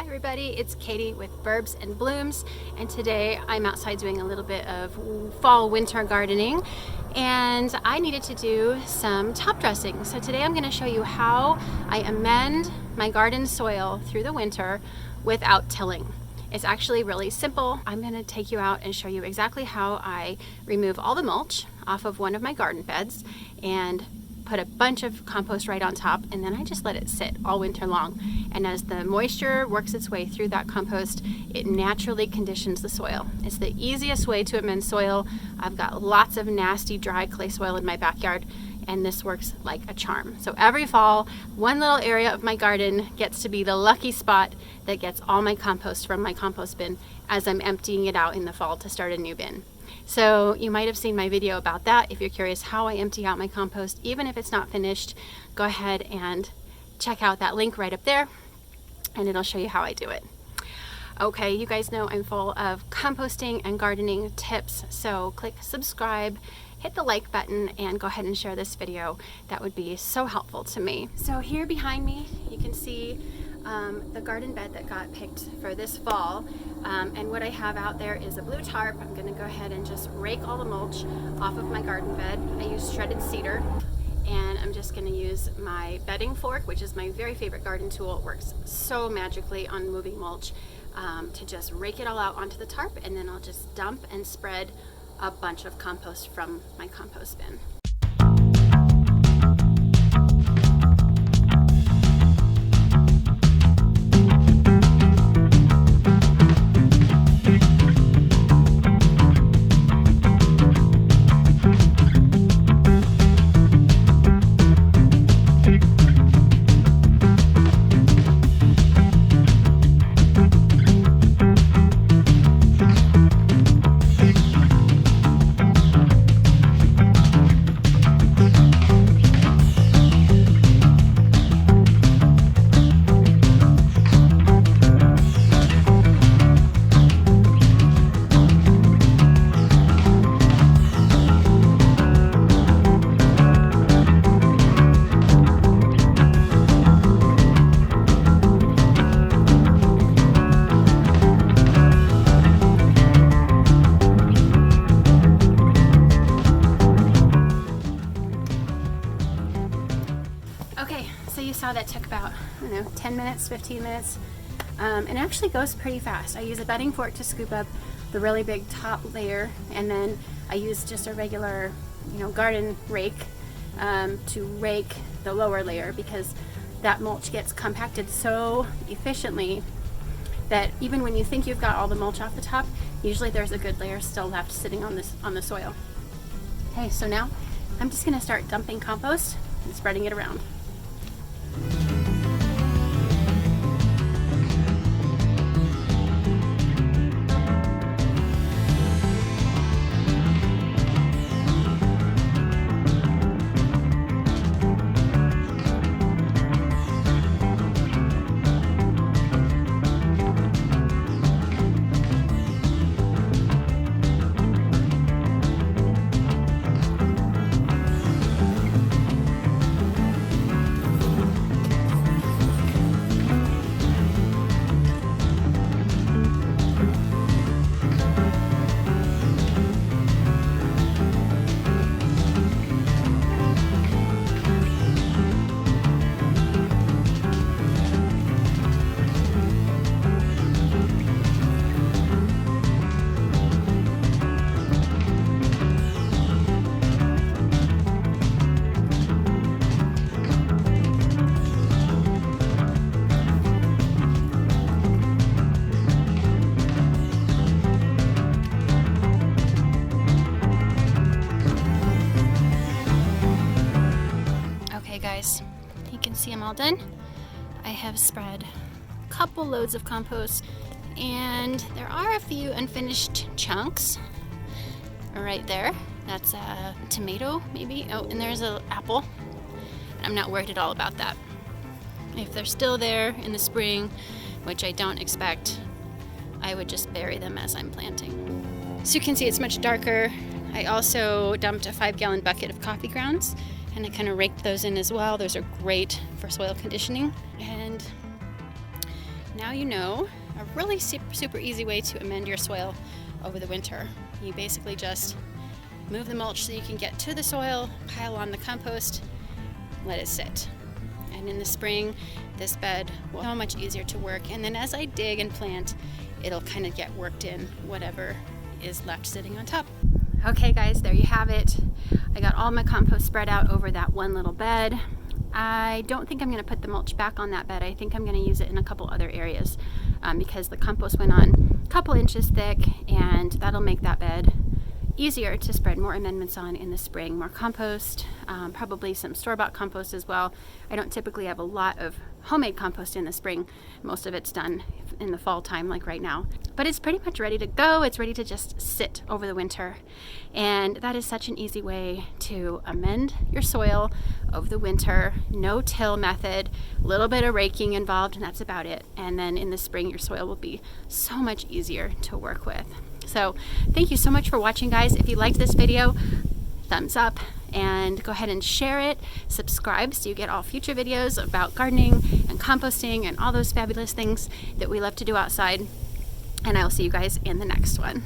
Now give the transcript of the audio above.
Hi everybody, it's Katie with Burbs and Blooms, and today I'm outside doing a little bit of fall winter gardening, and I needed to do some top dressing. So today I'm going to show you how I amend my garden soil through the winter without tilling. It's actually really simple. I'm going to take you out and show you exactly how I remove all the mulch off of one of my garden beds and put a bunch of compost right on top, and then I just let it sit all winter long. And as the moisture works its way through that compost, it naturally conditions the soil. It's the easiest way to amend soil. I've got lots of nasty dry clay soil in my backyard, and this works like a charm. So every fall, one little area of my garden gets to be the lucky spot that gets all my compost from my compost bin as I'm emptying it out in the fall to start a new bin. So you might have seen my video about that. If you're curious how I empty out my compost, even if it's not finished, go ahead and check out that link right up there, and it'll show you how I do it. Okay, you guys know I'm full of composting and gardening tips, so click subscribe, hit the like button, and go ahead and share this video. That would be so helpful to me. So here behind me, you can see the garden bed that got picked for this fall, and what I have out there is a blue tarp. I'm going to go ahead and just rake all the mulch off of my garden bed. I use shredded cedar, and I'm just going to use my bedding fork, which is my very favorite garden tool. It works so magically on moving mulch, to just rake it all out onto the tarp, and then I'll just dump and spread a bunch of compost from my compost bin. Okay, so you saw that took about, 10 minutes, 15 minutes, and it actually goes pretty fast. I use a bedding fork to scoop up the really big top layer, and then I use just a regular, garden rake to rake the lower layer, because that mulch gets compacted so efficiently that even when you think you've got all the mulch off the top, usually there's a good layer still left sitting on the soil. Okay, so now I'm just going to start dumping compost and spreading it around. Guys, you can see I'm all done. I have spread a couple loads of compost, and there are a few unfinished chunks right there. That's a tomato maybe. Oh, and there's an apple. I'm not worried at all about that. If they're still there in the spring, which I don't expect, I would just bury them as I'm planting. So you can see it's much darker. I also dumped a 5-gallon bucket of coffee grounds, and I kind of raked those in as well. Those are great for soil conditioning. And Now you know a really super easy way to amend your soil over the winter. You basically just move the mulch so you can get to the soil, pile on the compost, let it sit. And in the spring, this bed will be so much easier to work. And then as I dig and plant, it'll kind of get worked in whatever is left sitting on top. Okay guys, there you have it. I got all my compost spread out over that one little bed. I don't think I'm going to put the mulch back on that bed. I think I'm going to use it in a couple other areas because the compost went on a couple inches thick, and that'll make that bed easier to spread more amendments on in the spring. More compost, probably some store-bought compost as well. I don't typically have a lot of homemade compost in the spring. Most of it's done in the fall time, like right now. But it's pretty much ready to go. It's ready to just sit over the winter. And that is such an easy way to amend your soil over the winter. No till method, a little bit of raking involved, and that's about it. And then in the spring, your soil will be so much easier to work with. So thank you so much for watching, guys. If you liked this video, thumbs up, and go ahead and share it. Subscribe so you get all future videos about gardening and composting and all those fabulous things that we love to do outside. And I will see you guys in the next one.